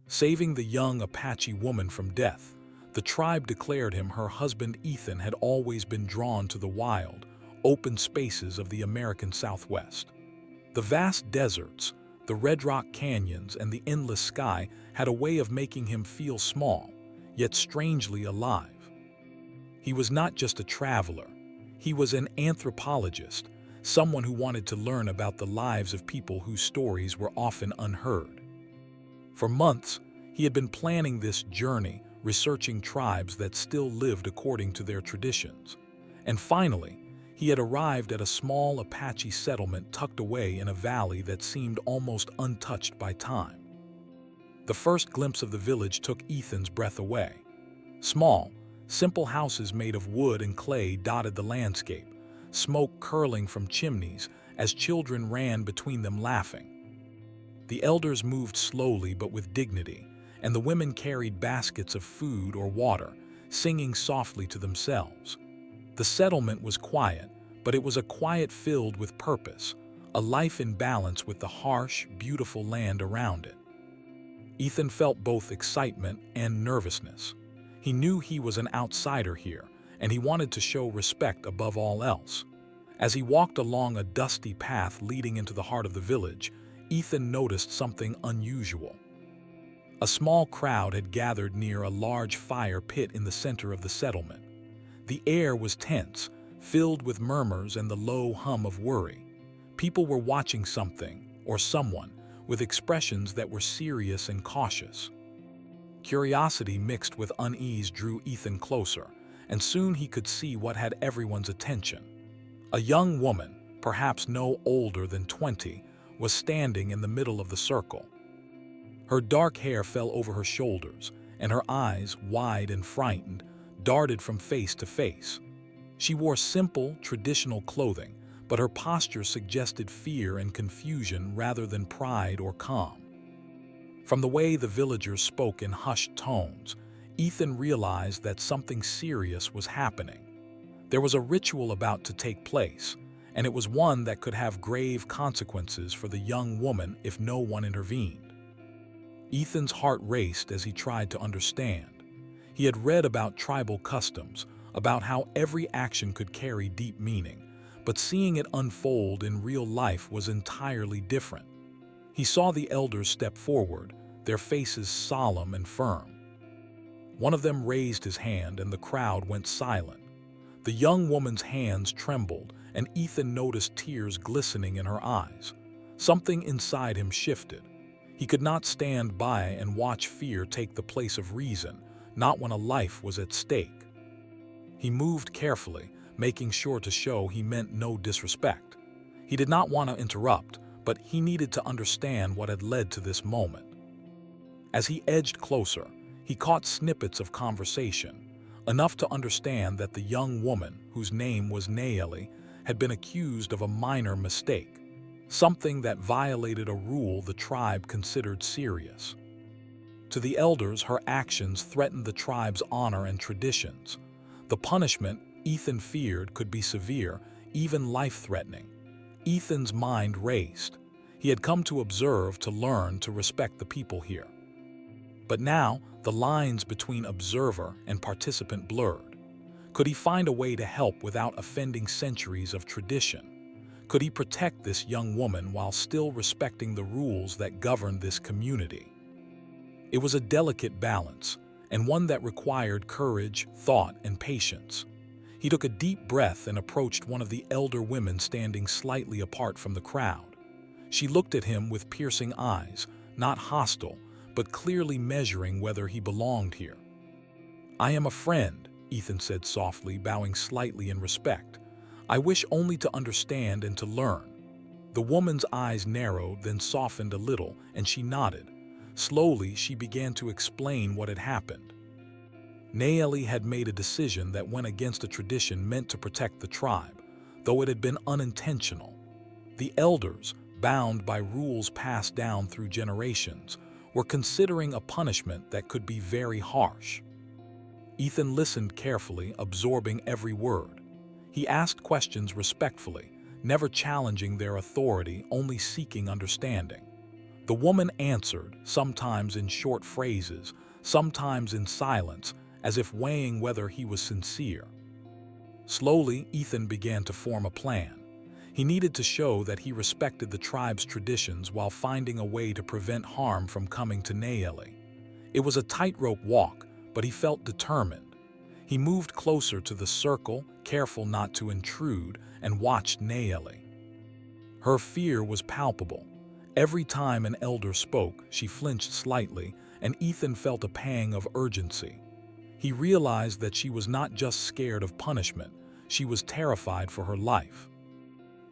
Saving the young Apache woman from death, the tribe declared him her husband. Ethan had always been drawn to the wild, open spaces of the American Southwest. The vast deserts, the red rock canyons, and the endless sky had a way of making him feel small, yet strangely alive. He was not just a traveler. He was an anthropologist, someone who wanted to learn about the lives of people whose stories were often unheard. For months, he had been planning this journey, researching tribes that still lived according to their traditions. And finally, he had arrived at a small Apache settlement tucked away in a valley that seemed almost untouched by time. The first glimpse of the village took Ethan's breath away. Small, simple houses made of wood and clay dotted the landscape, smoke curling from chimneys as children ran between them laughing. The elders moved slowly but with dignity, and the women carried baskets of food or water, singing softly to themselves. The settlement was quiet, but it was a quiet filled with purpose, a life in balance with the harsh, beautiful land around it. Ethan felt both excitement and nervousness. He knew he was an outsider here, and he wanted to show respect above all else. As he walked along a dusty path leading into the heart of the village, Ethan noticed something unusual. A small crowd had gathered near a large fire pit in the center of the settlement. The air was tense, filled with murmurs and the low hum of worry. People were watching something, or someone, with expressions that were serious and cautious. Curiosity mixed with unease drew Ethan closer, and soon he could see what had everyone's attention. A young woman, perhaps no older than 20, was standing in the middle of the circle. Her dark hair fell over her shoulders, and her eyes, wide and frightened, darted from face to face. She wore simple, traditional clothing, but her posture suggested fear and confusion rather than pride or calm. From the way the villagers spoke in hushed tones, Ethan realized that something serious was happening. There was a ritual about to take place, and it was one that could have grave consequences for the young woman if no one intervened. Ethan's heart raced as he tried to understand. He had read about tribal customs, about how every action could carry deep meaning, but seeing it unfold in real life was entirely different. He saw the elders step forward, their faces solemn and firm. One of them raised his hand and the crowd went silent. The young woman's hands trembled, and Ethan noticed tears glistening in her eyes. Something inside him shifted. He could not stand by and watch fear take the place of reason, not when a life was at stake. He moved carefully, making sure to show he meant no disrespect. He did not want to interrupt, but he needed to understand what had led to this moment. As he edged closer, he caught snippets of conversation, enough to understand that the young woman, whose name was Nayeli, had been accused of a minor mistake, something that violated a rule the tribe considered serious. To the elders, her actions threatened the tribe's honor and traditions. The punishment, Ethan feared, could be severe, even life-threatening. Ethan's mind raced. He had come to observe, to learn, to respect the people here. But now, the lines between observer and participant blurred. Could he find a way to help without offending centuries of tradition? Could he protect this young woman while still respecting the rules that governed this community? It was a delicate balance, and one that required courage, thought, and patience. He took a deep breath and approached one of the elder women standing slightly apart from the crowd. She looked at him with piercing eyes, not hostile, but clearly measuring whether he belonged here. "I am a friend," Ethan said softly, bowing slightly in respect. "I wish only to understand and to learn." The woman's eyes narrowed, then softened a little, and she nodded. Slowly, she began to explain what had happened. Nayeli had made a decision that went against a tradition meant to protect the tribe, though it had been unintentional. The elders, bound by rules passed down through generations, were considering a punishment that could be very harsh. Ethan listened carefully, absorbing every word. He asked questions respectfully, never challenging their authority, only seeking understanding. The woman answered, sometimes in short phrases, sometimes in silence, as if weighing whether he was sincere. Slowly, Ethan began to form a plan. He needed to show that he respected the tribe's traditions while finding a way to prevent harm from coming to Nayeli. It was a tightrope walk, but he felt determined. He moved closer to the circle, careful not to intrude, and watched Nayeli. Her fear was palpable. Every time an elder spoke, she flinched slightly, and Ethan felt a pang of urgency. He realized that she was not just scared of punishment, she was terrified for her life.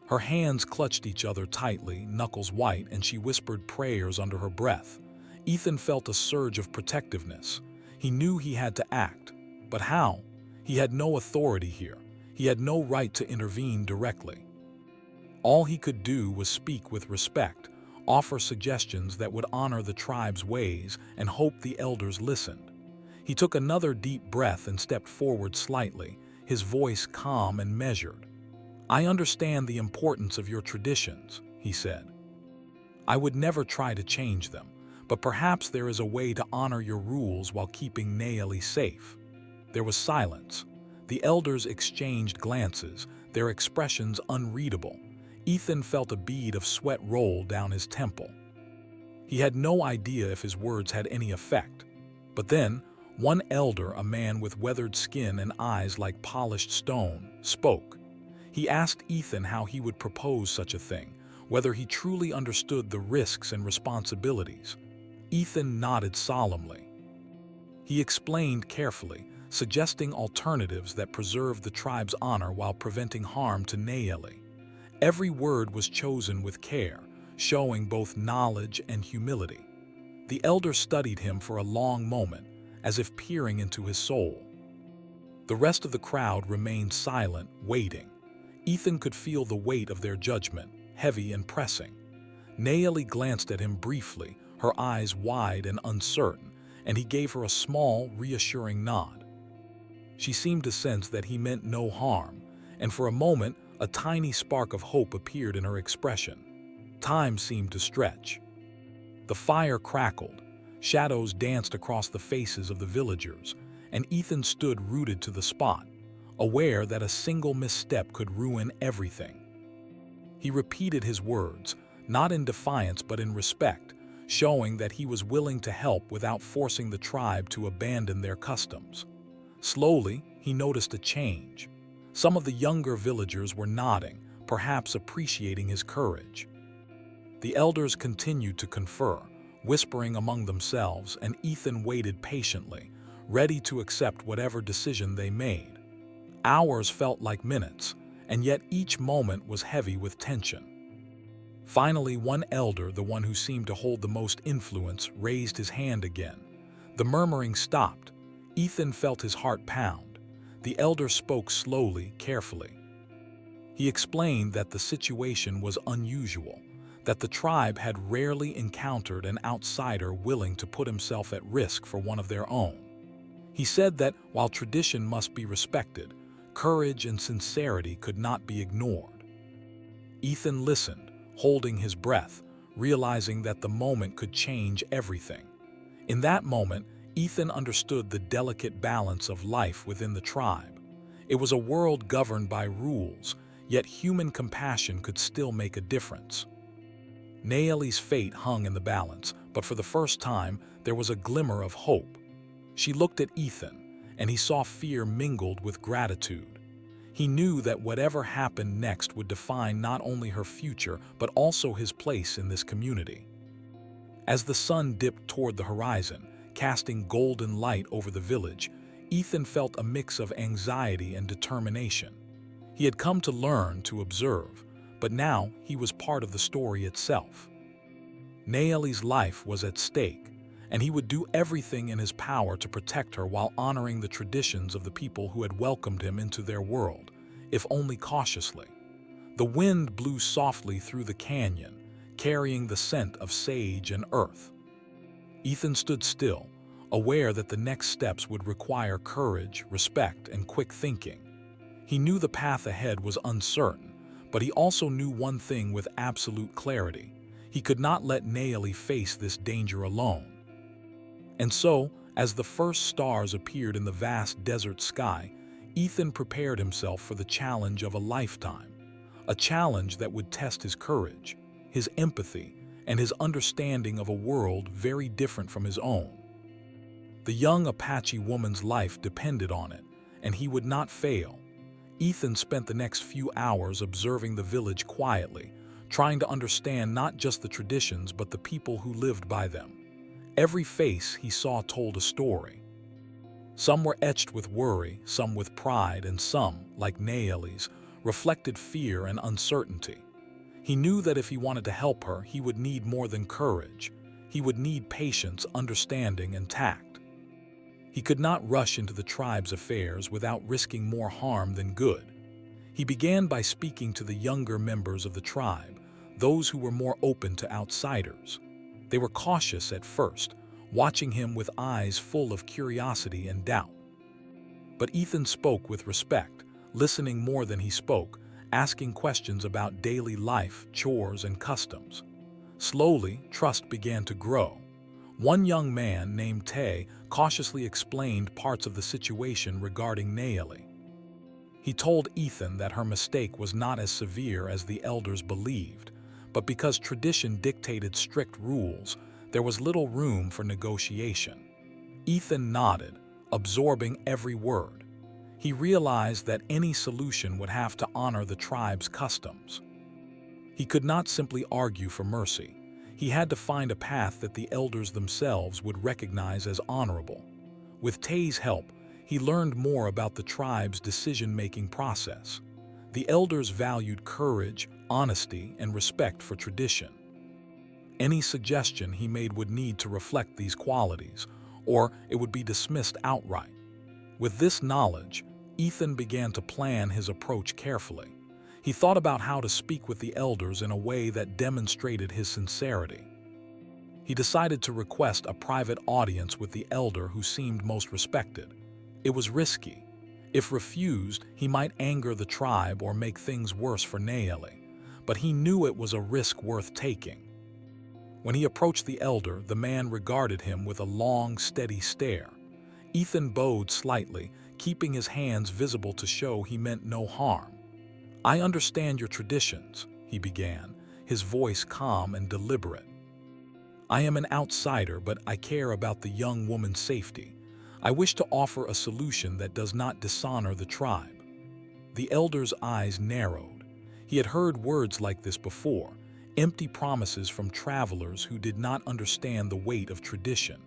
Her hands clutched each other tightly, knuckles white, and she whispered prayers under her breath. Ethan felt a surge of protectiveness. He knew he had to act. But how? He had no authority here. He had no right to intervene directly. All he could do was speak with respect, offer suggestions that would honor the tribe's ways, and hope the elders listened. He took another deep breath and stepped forward slightly, his voice calm and measured. "I understand the importance of your traditions," he said. "I would never try to change them, but perhaps there is a way to honor your rules while keeping Nayeli safe." There was silence. The elders exchanged glances, their expressions unreadable. Ethan felt a bead of sweat roll down his temple. He had no idea if his words had any effect. But then, one elder, a man with weathered skin and eyes like polished stone, spoke. He asked Ethan how he would propose such a thing, whether he truly understood the risks and responsibilities. Ethan nodded solemnly. He explained carefully, suggesting alternatives that preserved the tribe's honor while preventing harm to Nayeli. Every word was chosen with care, showing both knowledge and humility. The elder studied him for a long moment, as if peering into his soul. The rest of the crowd remained silent, waiting. Ethan could feel the weight of their judgment, heavy and pressing. Nayeli glanced at him briefly, her eyes wide and uncertain, and he gave her a small, reassuring nod. She seemed to sense that he meant no harm, and for a moment, a tiny spark of hope appeared in her expression. Time seemed to stretch. The fire crackled, shadows danced across the faces of the villagers, and Ethan stood rooted to the spot, aware that a single misstep could ruin everything. He repeated his words, not in defiance but in respect, showing that he was willing to help without forcing the tribe to abandon their customs. Slowly, he noticed a change. Some of the younger villagers were nodding, perhaps appreciating his courage. The elders continued to confer, whispering among themselves, and Ethan waited patiently, ready to accept whatever decision they made. Hours felt like minutes, and yet each moment was heavy with tension. Finally, one elder, the one who seemed to hold the most influence, raised his hand again. The murmuring stopped. Ethan felt his heart pound. The elder spoke slowly, carefully. He explained that the situation was unusual, that the tribe had rarely encountered an outsider willing to put himself at risk for one of their own. He said that while tradition must be respected, courage and sincerity could not be ignored. Ethan listened, holding his breath, realizing that the moment could change everything. In that moment, Ethan understood the delicate balance of life within the tribe. It was a world governed by rules, yet human compassion could still make a difference. Nayeli's fate hung in the balance, but for the first time, there was a glimmer of hope. She looked at Ethan, and he saw fear mingled with gratitude. He knew that whatever happened next would define not only her future, but also his place in this community. As the sun dipped toward the horizon, casting golden light over the village, Ethan felt a mix of anxiety and determination. He had come to learn, to observe, but now he was part of the story itself. Nayeli's life was at stake, and he would do everything in his power to protect her while honoring the traditions of the people who had welcomed him into their world, if only cautiously. The wind blew softly through the canyon, carrying the scent of sage and earth. Ethan stood still, aware that the next steps would require courage, respect, and quick thinking. He knew the path ahead was uncertain, but he also knew one thing with absolute clarity. He could not let Naeli face this danger alone. And so, as the first stars appeared in the vast desert sky, Ethan prepared himself for the challenge of a lifetime, a challenge that would test his courage, his empathy, and his understanding of a world very different from his own. The young Apache woman's life depended on it, and he would not fail. Ethan spent the next few hours observing the village quietly, trying to understand not just the traditions but the people who lived by them. Every face he saw told a story. Some were etched with worry, some with pride, and some, like Naeli's, reflected fear and uncertainty. He knew that if he wanted to help her, he would need more than courage. He would need patience, understanding, and tact. He could not rush into the tribe's affairs without risking more harm than good. He began by speaking to the younger members of the tribe, those who were more open to outsiders. They were cautious at first, watching him with eyes full of curiosity and doubt. But Ethan spoke with respect, listening more than he spoke, asking questions about daily life, chores, and customs. Slowly, trust began to grow. One young man named Tay cautiously explained parts of the situation regarding Naeli. He told Ethan that her mistake was not as severe as the elders believed, but because tradition dictated strict rules, there was little room for negotiation. Ethan nodded, absorbing every word. He realized that any solution would have to honor the tribe's customs. He could not simply argue for mercy. He had to find a path that the elders themselves would recognize as honorable. With Tay's help, he learned more about the tribe's decision-making process. The elders valued courage, honesty, and respect for tradition. Any suggestion he made would need to reflect these qualities, or it would be dismissed outright. With this knowledge, Ethan began to plan his approach carefully. He thought about how to speak with the elders in a way that demonstrated his sincerity. He decided to request a private audience with the elder who seemed most respected. It was risky. If refused, he might anger the tribe or make things worse for Naeli, but he knew it was a risk worth taking. When he approached the elder, the man regarded him with a long, steady stare. Ethan bowed slightly, keeping his hands visible to show he meant no harm. "I understand your traditions," he began, his voice calm and deliberate. "I am an outsider, but I care about the young woman's safety. I wish to offer a solution that does not dishonor the tribe." The elder's eyes narrowed. He had heard words like this before, empty promises from travelers who did not understand the weight of tradition.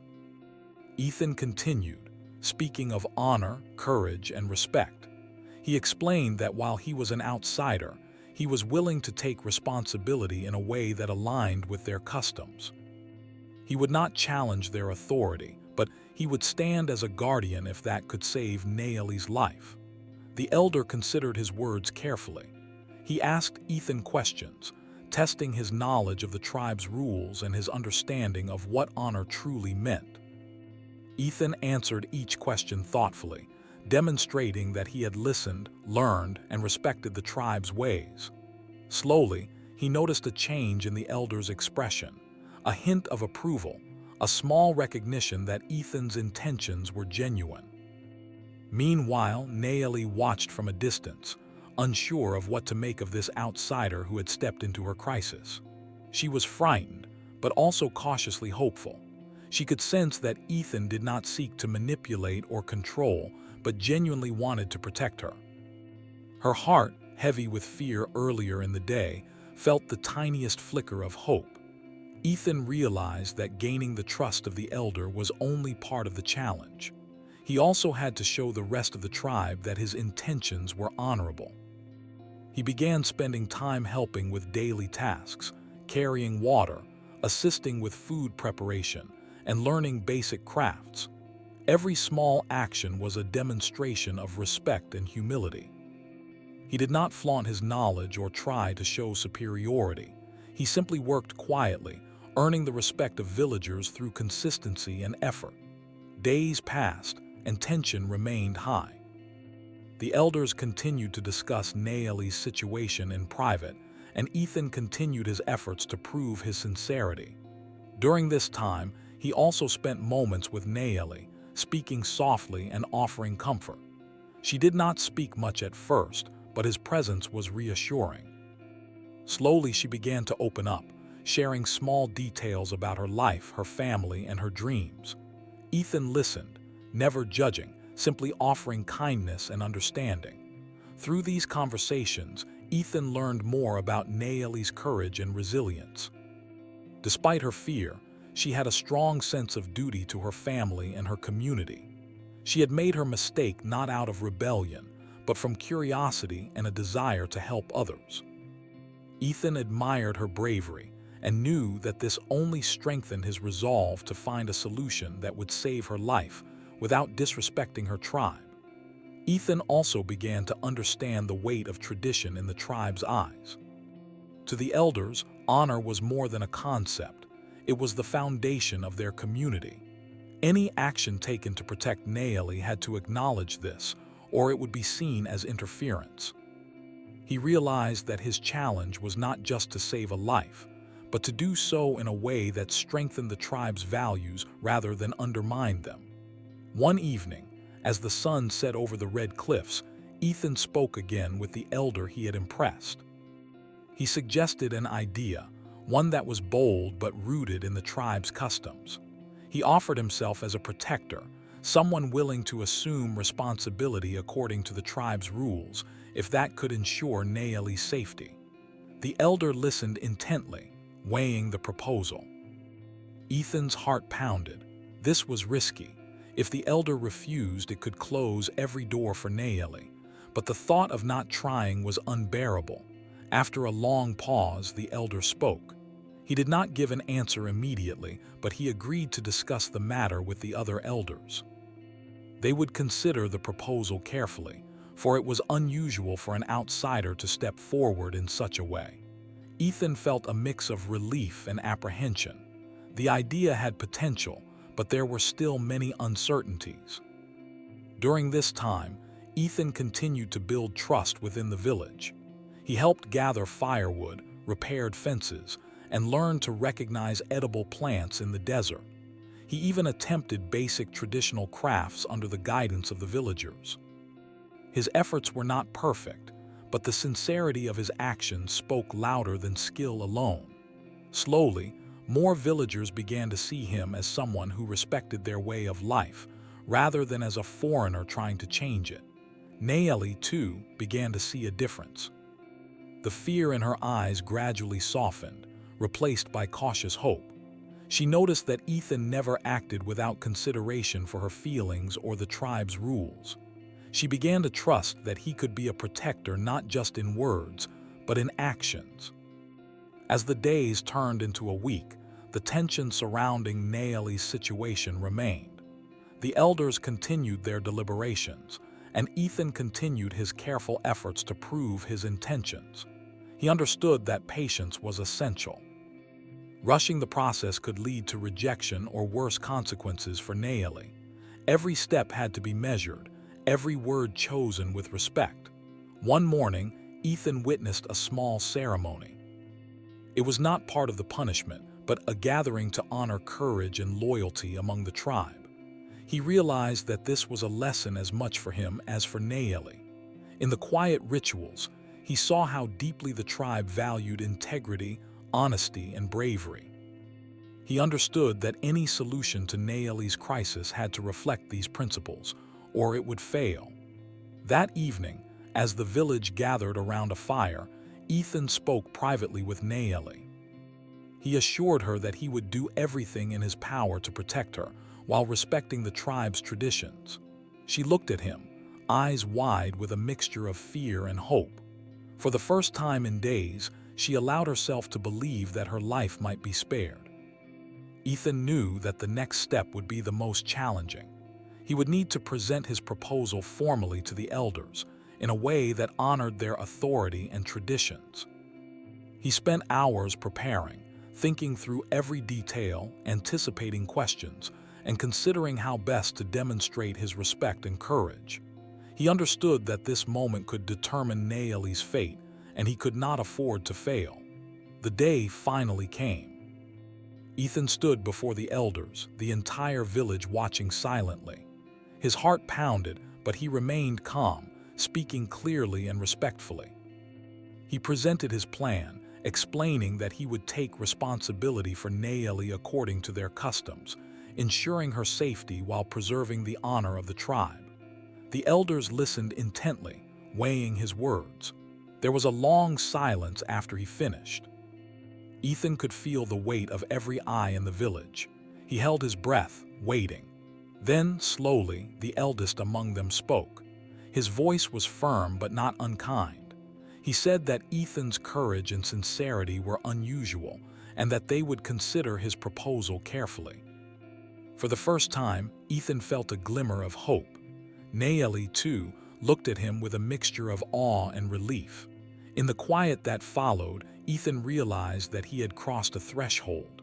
Ethan continued, speaking of honor, courage, and respect. He explained that while he was an outsider, he was willing to take responsibility in a way that aligned with their customs. He would not challenge their authority, but he would stand as a guardian if that could save Naeli's life. The elder considered his words carefully. He asked Ethan questions, testing his knowledge of the tribe's rules and his understanding of what honor truly meant. Ethan answered each question thoughtfully, demonstrating that he had listened, learned, and respected the tribe's ways. Slowly, he noticed a change in the elder's expression, a hint of approval, a small recognition that Ethan's intentions were genuine. Meanwhile, Naeli watched from a distance, unsure of what to make of this outsider who had stepped into her crisis. She was frightened, but also cautiously hopeful. She could sense that Ethan did not seek to manipulate or control, but genuinely wanted to protect her. Her heart, heavy with fear earlier in the day, felt the tiniest flicker of hope. Ethan realized that gaining the trust of the elder was only part of the challenge. He also had to show the rest of the tribe that his intentions were honorable. He began spending time helping with daily tasks, carrying water, assisting with food preparation, and learning basic crafts. Every small action was a demonstration of respect and humility. He did not flaunt his knowledge or try to show superiority. He simply worked quietly, earning the respect of villagers through consistency and effort. Days passed, and tension remained high. The elders continued to discuss Naeli's situation in private, and Ethan continued his efforts to prove his sincerity. During this time, he also spent moments with Nayeli, speaking softly and offering comfort. She did not speak much at first, but his presence was reassuring. Slowly, she began to open up, sharing small details about her life, her family, and her dreams. Ethan listened, never judging, simply offering kindness and understanding. Through these conversations, Ethan learned more about Nayeli's courage and resilience. Despite her fear, she had a strong sense of duty to her family and her community. She had made her mistake not out of rebellion, but from curiosity and a desire to help others. Ethan admired her bravery and knew that this only strengthened his resolve to find a solution that would save her life without disrespecting her tribe. Ethan also began to understand the weight of tradition in the tribe's eyes. To the elders, honor was more than a concept. It was the foundation of their community. Any action taken to protect Nayeli had to acknowledge this, or it would be seen as interference. He realized that his challenge was not just to save a life, but to do so in a way that strengthened the tribe's values rather than undermined them. One evening, as the sun set over the red cliffs, Ethan spoke again with the elder he had impressed. He suggested an idea, one that was bold but rooted in the tribe's customs. He offered himself as a protector, someone willing to assume responsibility according to the tribe's rules, if that could ensure Nayeli's safety. The elder listened intently, weighing the proposal. Ethan's heart pounded. This was risky. If the elder refused, it could close every door for Nayeli. But the thought of not trying was unbearable. After a long pause, the elder spoke. He did not give an answer immediately, but he agreed to discuss the matter with the other elders. They would consider the proposal carefully, for it was unusual for an outsider to step forward in such a way. Ethan felt a mix of relief and apprehension. The idea had potential, but there were still many uncertainties. During this time, Ethan continued to build trust within the village. He helped gather firewood, repaired fences, and learned to recognize edible plants in the desert. He even attempted basic traditional crafts under the guidance of the villagers. His efforts were not perfect, but the sincerity of his actions spoke louder than skill alone. Slowly, more villagers began to see him as someone who respected their way of life, rather than as a foreigner trying to change it. Nayeli, too, began to see a difference. The fear in her eyes gradually softened, replaced by cautious hope. She noticed that Ethan never acted without consideration for her feelings or the tribe's rules. She began to trust that he could be a protector not just in words, but in actions. As the days turned into a week, the tension surrounding Nayeli's situation remained. The elders continued their deliberations, and Ethan continued his careful efforts to prove his intentions. He understood that patience was essential. Rushing the process could lead to rejection or worse consequences for Nayeli. Every step had to be measured, every word chosen with respect. One morning, Ethan witnessed a small ceremony. It was not part of the punishment, but a gathering to honor courage and loyalty among the tribe. He realized that this was a lesson as much for him as for Nayeli. In the quiet rituals, he saw how deeply the tribe valued integrity, honesty, and bravery. He understood that any solution to Nayeli's crisis had to reflect these principles, or it would fail. That evening, as the village gathered around a fire, Ethan spoke privately with Nayeli. He assured her that he would do everything in his power to protect her, while respecting the tribe's traditions. She looked at him, eyes wide with a mixture of fear and hope. For the first time in days, she allowed herself to believe that her life might be spared. Ethan knew that the next step would be the most challenging. He would need to present his proposal formally to the elders, in a way that honored their authority and traditions. He spent hours preparing, thinking through every detail, anticipating questions, and considering how best to demonstrate his respect and courage. He understood that this moment could determine Nayeli's fate, and he could not afford to fail. The day finally came. Ethan stood before the elders, the entire village watching silently. His heart pounded, but he remained calm, speaking clearly and respectfully. He presented his plan, explaining that he would take responsibility for Nayeli according to their customs, ensuring her safety while preserving the honor of the tribe. The elders listened intently, weighing his words. There was a long silence after he finished. Ethan could feel the weight of every eye in the village. He held his breath, waiting. Then, slowly, the eldest among them spoke. His voice was firm but not unkind. He said that Ethan's courage and sincerity were unusual, and that they would consider his proposal carefully. For the first time, Ethan felt a glimmer of hope. Nayeli, too, looked at him with a mixture of awe and relief. In the quiet that followed, Ethan realized that he had crossed a threshold.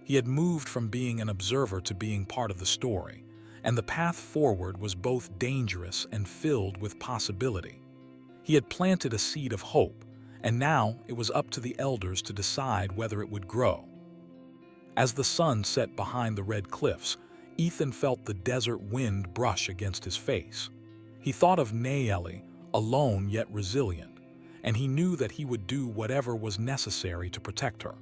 He had moved from being an observer to being part of the story, and the path forward was both dangerous and filled with possibility. He had planted a seed of hope, and now it was up to the elders to decide whether it would grow. As the sun set behind the red cliffs, Ethan felt the desert wind brush against his face. He thought of Nayeli, alone yet resilient, and he knew that he would do whatever was necessary to protect her.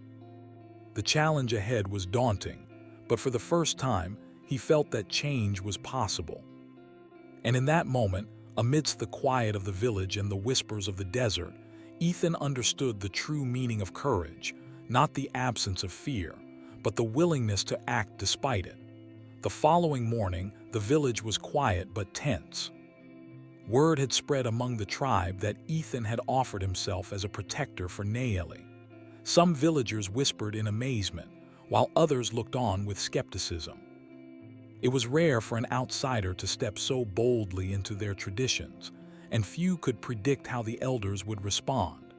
The challenge ahead was daunting, but for the first time, he felt that change was possible. And in that moment, amidst the quiet of the village and the whispers of the desert, Ethan understood the true meaning of courage, not the absence of fear, but the willingness to act despite it. The following morning, the village was quiet but tense. Word had spread among the tribe that Ethan had offered himself as a protector for Nayeli. Some villagers whispered in amazement, while others looked on with skepticism. It was rare for an outsider to step so boldly into their traditions, and few could predict how the elders would respond.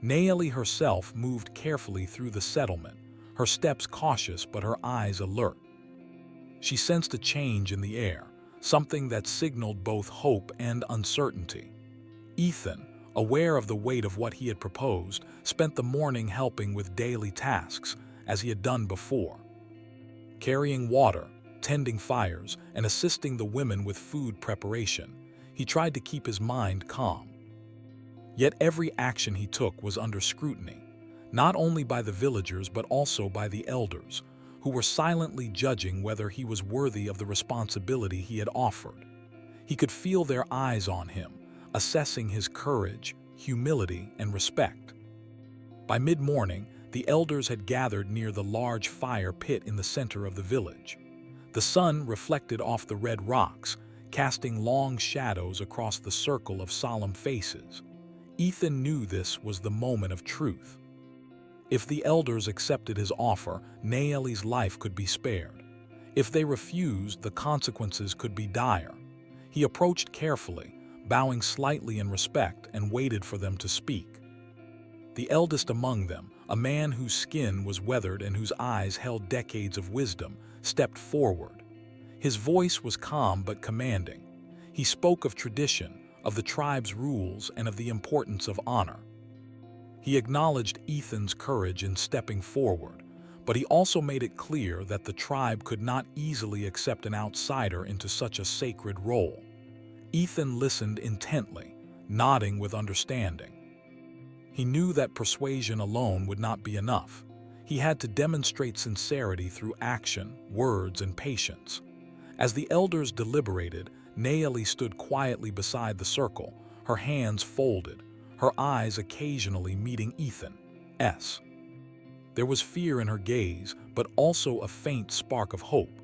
Nayeli herself moved carefully through the settlement, her steps cautious but her eyes alert. She sensed a change in the air, something that signaled both hope and uncertainty. Ethan, aware of the weight of what he had proposed, spent the morning helping with daily tasks, as he had done before. Carrying water, tending fires, and assisting the women with food preparation, he tried to keep his mind calm. Yet every action he took was under scrutiny, not only by the villagers but also by the elders, who were silently judging whether he was worthy of the responsibility he had offered. He could feel their eyes on him, assessing his courage, humility, and respect. By mid-morning, the elders had gathered near the large fire pit in the center of the village. The sun reflected off the red rocks, casting long shadows across the circle of solemn faces. Ethan knew this was the moment of truth. If the elders accepted his offer, Nayeli's life could be spared. If they refused, the consequences could be dire. He approached carefully, bowing slightly in respect, and waited for them to speak. The eldest among them, a man whose skin was weathered and whose eyes held decades of wisdom, stepped forward. His voice was calm but commanding. He spoke of tradition, of the tribe's rules, and of the importance of honor. He acknowledged Ethan's courage in stepping forward, but he also made it clear that the tribe could not easily accept an outsider into such a sacred role. Ethan listened intently, nodding with understanding. He knew that persuasion alone would not be enough. He had to demonstrate sincerity through action, words, and patience. As the elders deliberated, Nayeli stood quietly beside the circle, her hands folded, her eyes occasionally meeting Ethan's. There was fear in her gaze, but also a faint spark of hope.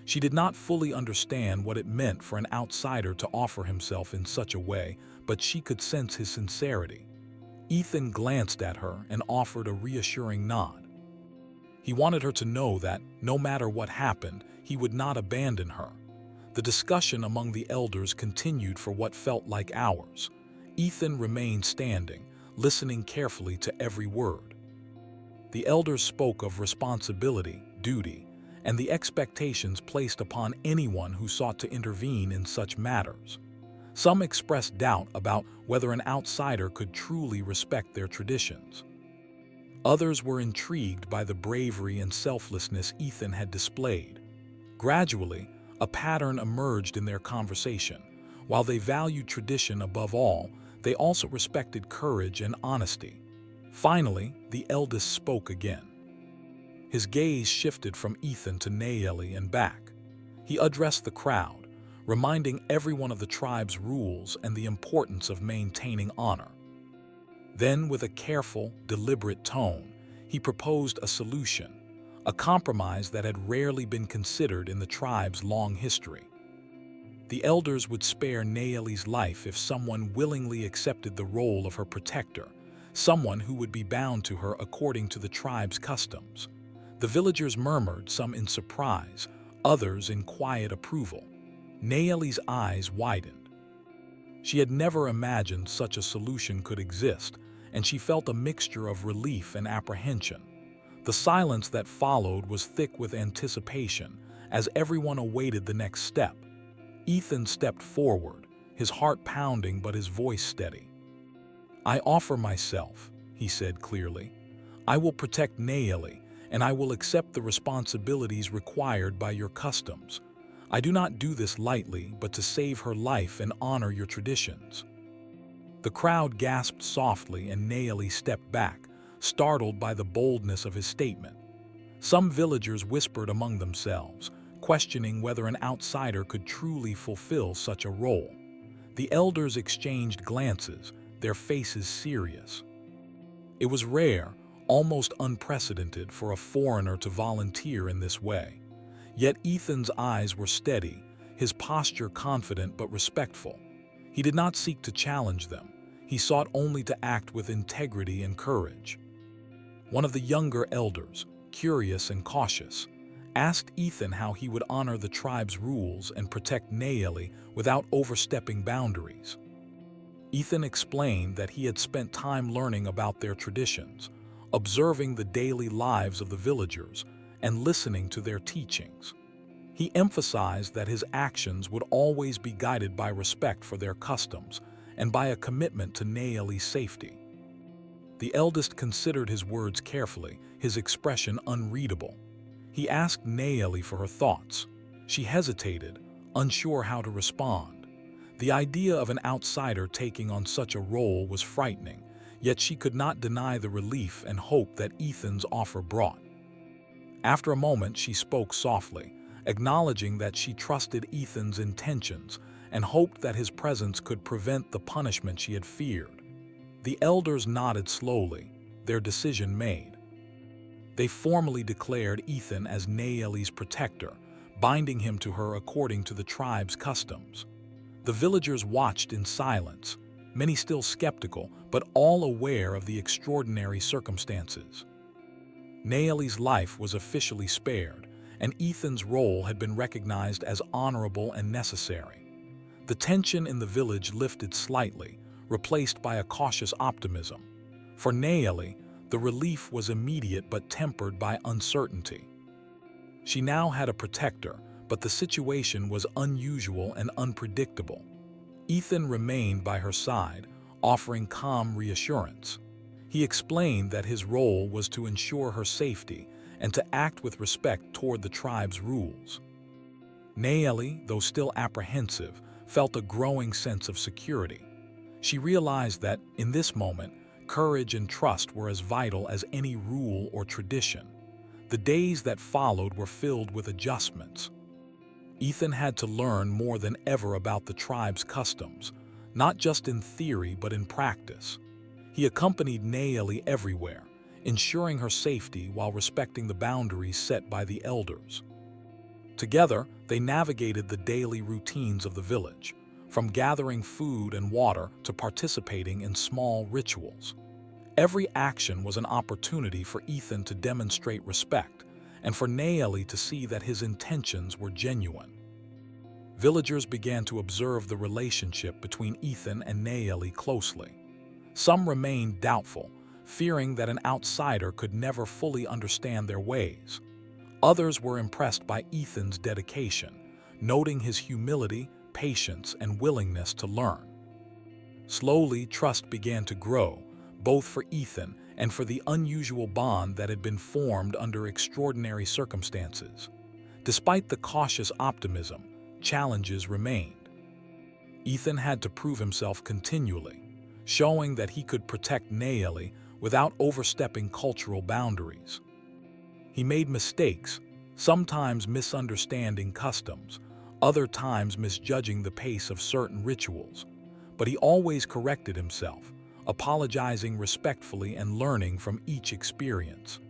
She did not fully understand what it meant for an outsider to offer himself in such a way, but she could sense his sincerity. Ethan glanced at her and offered a reassuring nod. He wanted her to know that, no matter what happened, he would not abandon her. The discussion among the elders continued for what felt like hours. Ethan remained standing, listening carefully to every word. The elders spoke of responsibility, duty, and the expectations placed upon anyone who sought to intervene in such matters. Some expressed doubt about whether an outsider could truly respect their traditions. Others were intrigued by the bravery and selflessness Ethan had displayed. Gradually, a pattern emerged in their conversation. While they valued tradition above all, they also respected courage and honesty. Finally, the eldest spoke again. His gaze shifted from Ethan to Nayeli and back. He addressed the crowd, reminding everyone of the tribe's rules and the importance of maintaining honor. Then, with a careful, deliberate tone, he proposed a solution, a compromise that had rarely been considered in the tribe's long history. The elders would spare Nayeli's life if someone willingly accepted the role of her protector, someone who would be bound to her according to the tribe's customs. The villagers murmured, some in surprise, others in quiet approval. Nayeli's eyes widened. She had never imagined such a solution could exist, and she felt a mixture of relief and apprehension. The silence that followed was thick with anticipation, as everyone awaited the next step. Ethan stepped forward, his heart pounding but his voice steady. "I offer myself," he said clearly. "I will protect Nayeli, and I will accept the responsibilities required by your customs. I do not do this lightly, but to save her life and honor your traditions." The crowd gasped softly, and Nayeli stepped back, startled by the boldness of his statement. Some villagers whispered among themselves, questioning whether an outsider could truly fulfill such a role. The elders exchanged glances, their faces serious. It was rare, almost unprecedented, for a foreigner to volunteer in this way. Yet Ethan's eyes were steady, his posture confident but respectful. He did not seek to challenge them. He sought only to act with integrity and courage. One of the younger elders, curious and cautious, asked Ethan how he would honor the tribe's rules and protect Nayeli without overstepping boundaries. Ethan explained that he had spent time learning about their traditions, observing the daily lives of the villagers, and listening to their teachings. He emphasized that his actions would always be guided by respect for their customs and by a commitment to Nayeli's safety. The eldest considered his words carefully, his expression unreadable. He asked Nayeli for her thoughts. She hesitated, unsure how to respond. The idea of an outsider taking on such a role was frightening, yet she could not deny the relief and hope that Ethan's offer brought. After a moment, she spoke softly, acknowledging that she trusted Ethan's intentions and hoped that his presence could prevent the punishment she had feared. The elders nodded slowly, their decision made. They formally declared Ethan as Nayeli's protector, binding him to her according to the tribe's customs. The villagers watched in silence, many still skeptical, but all aware of the extraordinary circumstances. Nayeli's life was officially spared, and Ethan's role had been recognized as honorable and necessary. The tension in the village lifted slightly, replaced by a cautious optimism. For Nayeli, the relief was immediate but tempered by uncertainty. She now had a protector, but the situation was unusual and unpredictable. Ethan remained by her side, offering calm reassurance. He explained that his role was to ensure her safety and to act with respect toward the tribe's rules. Nayeli, though still apprehensive, felt a growing sense of security. She realized that, in this moment, courage and trust were as vital as any rule or tradition. The days that followed were filled with adjustments. Ethan had to learn more than ever about the tribe's customs, not just in theory but in practice. He accompanied Nayeli everywhere, ensuring her safety while respecting the boundaries set by the elders. Together, they navigated the daily routines of the village, from gathering food and water to participating in small rituals. Every action was an opportunity for Ethan to demonstrate respect, and for Nayeli to see that his intentions were genuine. Villagers began to observe the relationship between Ethan and Nayeli closely. Some remained doubtful, fearing that an outsider could never fully understand their ways. Others were impressed by Ethan's dedication, noting his humility, patience, and willingness to learn. Slowly, trust began to grow, both for Ethan and for the unusual bond that had been formed under extraordinary circumstances. Despite the cautious optimism, challenges remained. Ethan had to prove himself continually, showing that he could protect Naeli without overstepping cultural boundaries. He made mistakes, sometimes misunderstanding customs, other times misjudging the pace of certain rituals, but he always corrected himself, apologizing respectfully and learning from each experience.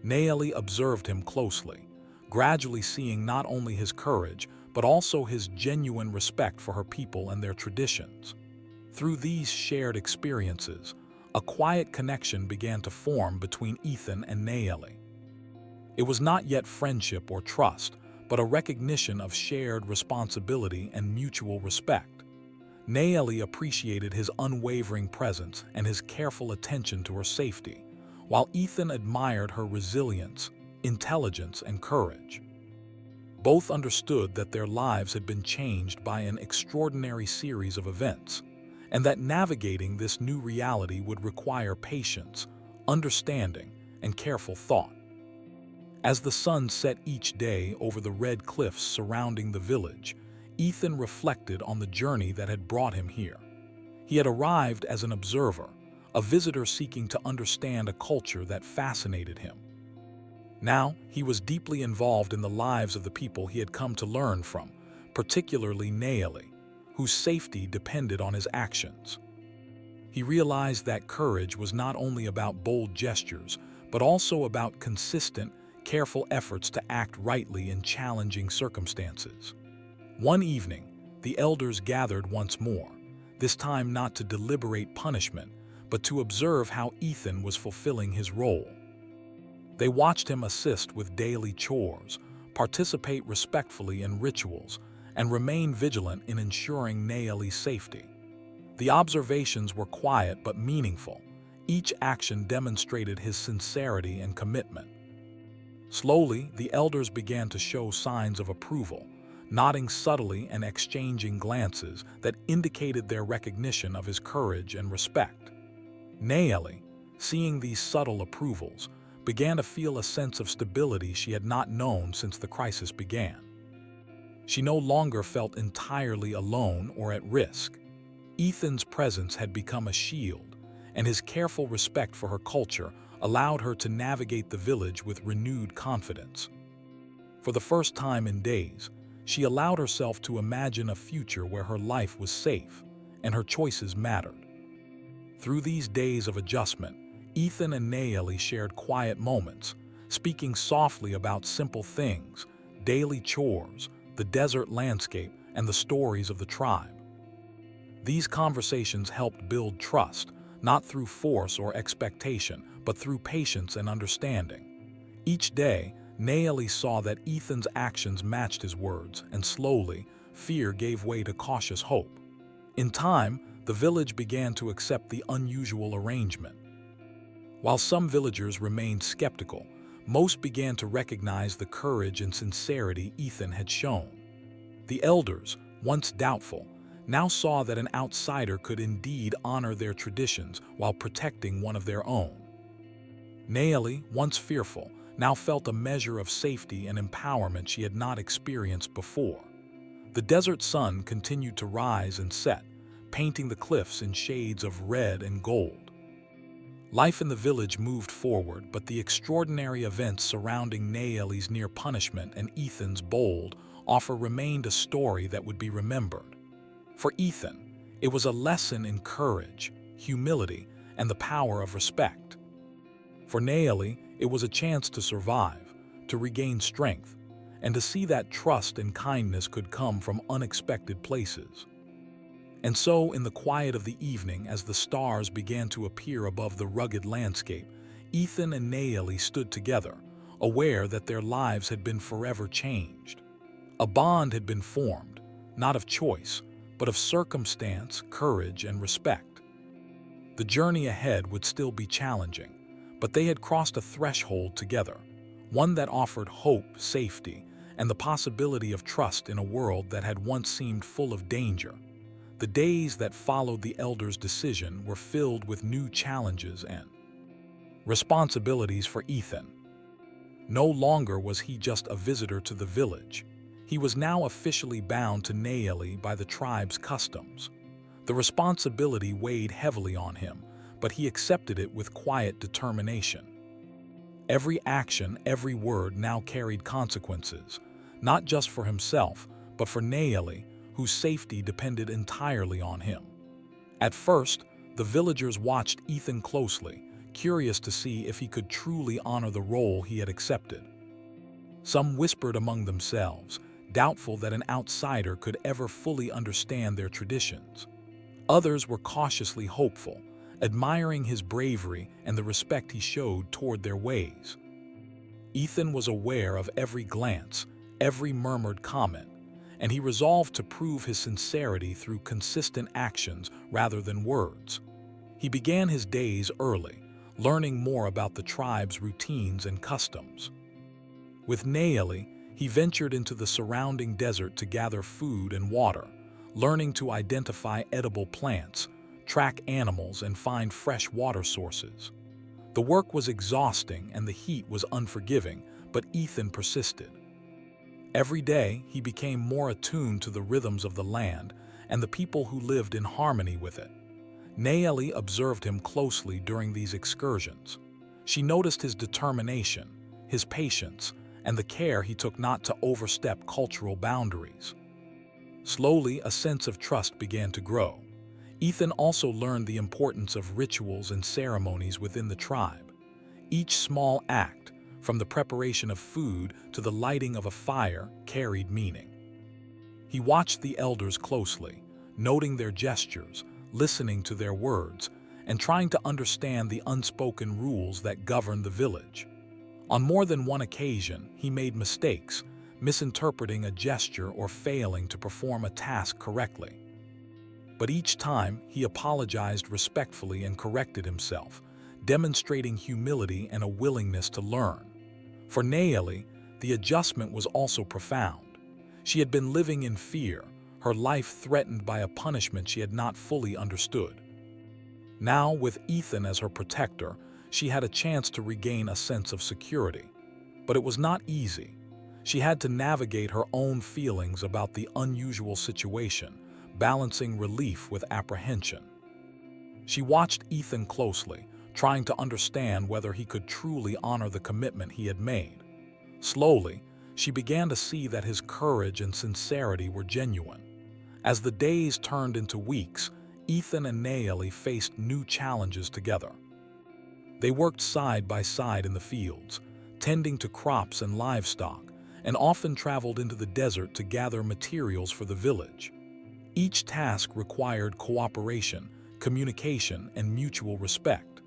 Naeli observed him closely, gradually seeing not only his courage, but also his genuine respect for her people and their traditions. Through these shared experiences, a quiet connection began to form between Ethan and Naeli. It was not yet friendship or trust, but a recognition of shared responsibility and mutual respect. Naeli appreciated his unwavering presence and his careful attention to her safety, while Ethan admired her resilience, intelligence, and courage. Both understood that their lives had been changed by an extraordinary series of events, and that navigating this new reality would require patience, understanding, and careful thought. As the sun set each day over the red cliffs surrounding the village, Ethan reflected on the journey that had brought him here. He had arrived as an observer, a visitor seeking to understand a culture that fascinated him. Now, he was deeply involved in the lives of the people he had come to learn from, particularly Naeli, whose safety depended on his actions. He realized that courage was not only about bold gestures, but also about consistent, careful efforts to act rightly in challenging circumstances. One evening, the elders gathered once more, this time not to deliberate punishment, but to observe how Ethan was fulfilling his role. They watched him assist with daily chores, participate respectfully in rituals, and remain vigilant in ensuring Naeli's safety. The observations were quiet but meaningful. Each action demonstrated his sincerity and commitment. Slowly, the elders began to show signs of approval, nodding subtly and exchanging glances that indicated their recognition of his courage and respect. Naeli, seeing these subtle approvals, began to feel a sense of stability she had not known since the crisis began. She no longer felt entirely alone or at risk. Ethan's presence had become a shield, and his careful respect for her culture allowed her to navigate the village with renewed confidence. For the first time in days, she allowed herself to imagine a future where her life was safe and her choices mattered. Through these days of adjustment, Ethan and Naeli shared quiet moments, speaking softly about simple things, daily chores, the desert landscape, and the stories of the tribe. These conversations helped build trust, not through force or expectation, but through patience and understanding. Each day, Naeli saw that Ethan's actions matched his words, and slowly, fear gave way to cautious hope. In time, the village began to accept the unusual arrangement. While some villagers remained skeptical, most began to recognize the courage and sincerity Ethan had shown. The elders, once doubtful, now saw that an outsider could indeed honor their traditions while protecting one of their own. Naeli, once fearful, now felt a measure of safety and empowerment she had not experienced before. The desert sun continued to rise and set, painting the cliffs in shades of red and gold. Life in the village moved forward, but the extraordinary events surrounding Naeli's near punishment and Ethan's bold offer remained a story that would be remembered. For Ethan, it was a lesson in courage, humility, and the power of respect. For Naeli, it was a chance to survive, to regain strength, and to see that trust and kindness could come from unexpected places. And so, in the quiet of the evening, as the stars began to appear above the rugged landscape, Ethan and Naeli stood together, aware that their lives had been forever changed. A bond had been formed, not of choice, but of circumstance, courage, and respect. The journey ahead would still be challenging, but they had crossed a threshold together, one that offered hope, safety, and the possibility of trust in a world that had once seemed full of danger. The days that followed the elders' decision were filled with new challenges and responsibilities for Ethan. No longer was he just a visitor to the village. He was now officially bound to Naeli by the tribe's customs. The responsibility weighed heavily on him, but he accepted it with quiet determination. Every action, every word now carried consequences, not just for himself, but for Naeli, whose safety depended entirely on him. At first, the villagers watched Ethan closely, curious to see if he could truly honor the role he had accepted. Some whispered among themselves, doubtful that an outsider could ever fully understand their traditions. Others were cautiously hopeful, admiring his bravery and the respect he showed toward their ways. Ethan was aware of every glance, every murmured comment, and he resolved to prove his sincerity through consistent actions rather than words. He began his days early, learning more about the tribe's routines and customs. With Naeli, he ventured into the surrounding desert to gather food and water, learning to identify edible plants, track animals, and find fresh water sources. The work was exhausting and the heat was unforgiving, but Ethan persisted. Every day, he became more attuned to the rhythms of the land and the people who lived in harmony with it. Naeli observed him closely during these excursions. She noticed his determination, his patience, and the care he took not to overstep cultural boundaries. Slowly, a sense of trust began to grow. Ethan also learned the importance of rituals and ceremonies within the tribe. Each small act, from the preparation of food to the lighting of a fire, carried meaning. He watched the elders closely, noting their gestures, listening to their words, and trying to understand the unspoken rules that governed the village. On more than one occasion, he made mistakes, misinterpreting a gesture or failing to perform a task correctly. But each time, he apologized respectfully and corrected himself, demonstrating humility and a willingness to learn. For Naeli, the adjustment was also profound. She had been living in fear, her life threatened by a punishment she had not fully understood. Now, with Ethan as her protector, she had a chance to regain a sense of security. But it was not easy. She had to navigate her own feelings about the unusual situation, balancing relief with apprehension. She watched Ethan closely, trying to understand whether he could truly honor the commitment he had made. Slowly, she began to see that his courage and sincerity were genuine. As the days turned into weeks, Ethan and Naeli faced new challenges together. They worked side by side in the fields, tending to crops and livestock, and often traveled into the desert to gather materials for the village. Each task required cooperation, communication, and mutual respect.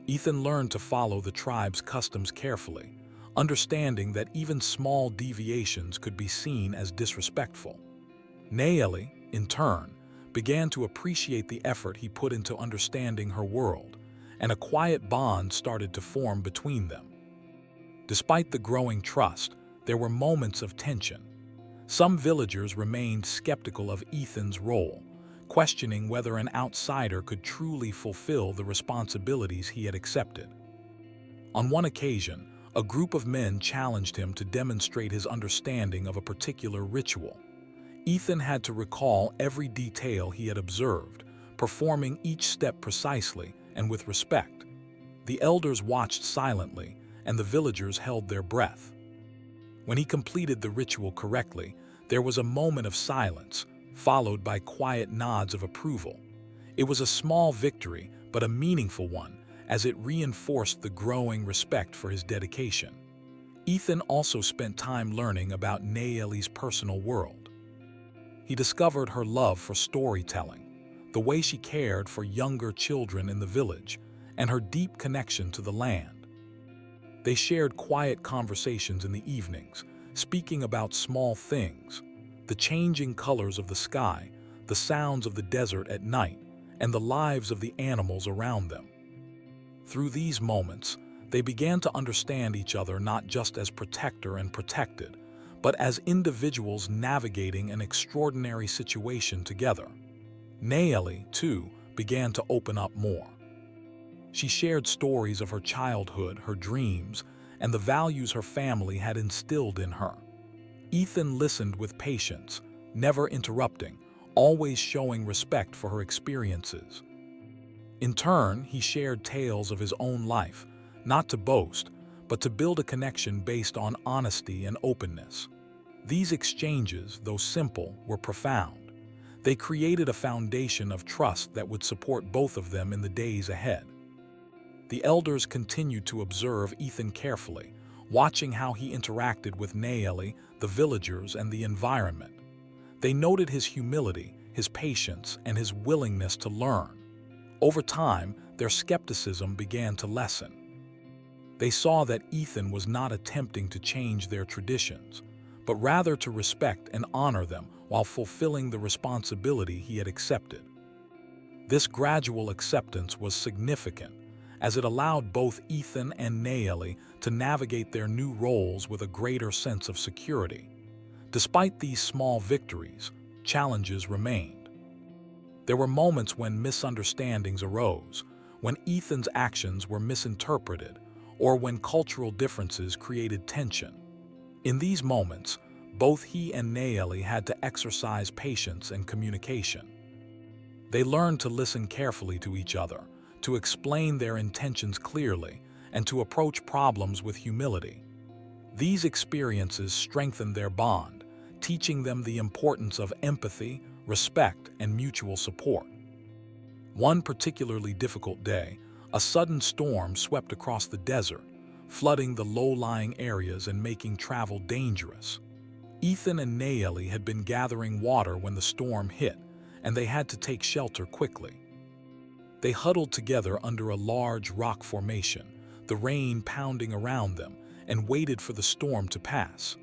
Ethan learned to follow the tribe's customs carefully, understanding that even small deviations could be seen as disrespectful. Naeli, in turn, began to appreciate the effort he put into understanding her world, and a quiet bond started to form between them. Despite the growing trust, there were moments of tension. Some villagers remained skeptical of Ethan's role, questioning whether an outsider could truly fulfill the responsibilities he had accepted. On one occasion, a group of men challenged him to demonstrate his understanding of a particular ritual. Ethan had to recall every detail he had observed, performing each step precisely and with respect. The elders watched silently, and the villagers held their breath. When he completed the ritual correctly, there was a moment of silence, followed by quiet nods of approval. It was a small victory, but a meaningful one, as it reinforced the growing respect for his dedication. Ethan also spent time learning about Naeli's personal world. He discovered her love for storytelling, the way she cared for younger children in the village, and her deep connection to the land. They shared quiet conversations in the evenings, speaking about small things, the changing colors of the sky, the sounds of the desert at night, and the lives of the animals around them. Through these moments, they began to understand each other not just as protector and protected, but as individuals navigating an extraordinary situation together. Nayeli, too, began to open up more. She shared stories of her childhood, her dreams, and the values her family had instilled in her. Ethan listened with patience, never interrupting, always showing respect for her experiences. In turn, he shared tales of his own life, not to boast, but to build a connection based on honesty and openness. These exchanges, though simple, were profound. They created a foundation of trust that would support both of them in the days ahead. The elders continued to observe Ethan carefully, watching how he interacted with Nayeli, the villagers, and the environment. They noted his humility, his patience, and his willingness to learn. Over time, their skepticism began to lessen. They saw that Ethan was not attempting to change their traditions, but rather to respect and honor them while fulfilling the responsibility he had accepted. This gradual acceptance was significant, as it allowed both Ethan and Nayeli to navigate their new roles with a greater sense of security. Despite these small victories, challenges remained. There were moments when misunderstandings arose, when Ethan's actions were misinterpreted, or when cultural differences created tension. In these moments, both he and Nayeli had to exercise patience and communication. They learned to listen carefully to each other, to explain their intentions clearly, and to approach problems with humility. These experiences strengthened their bond, teaching them the importance of empathy, respect, and mutual support. One particularly difficult day, a sudden storm swept across the desert, flooding the low-lying areas and making travel dangerous. Ethan and Nayeli had been gathering water when the storm hit, and they had to take shelter quickly. They huddled together under a large rock formation, the rain pounding around them, and waited for the storm to pass.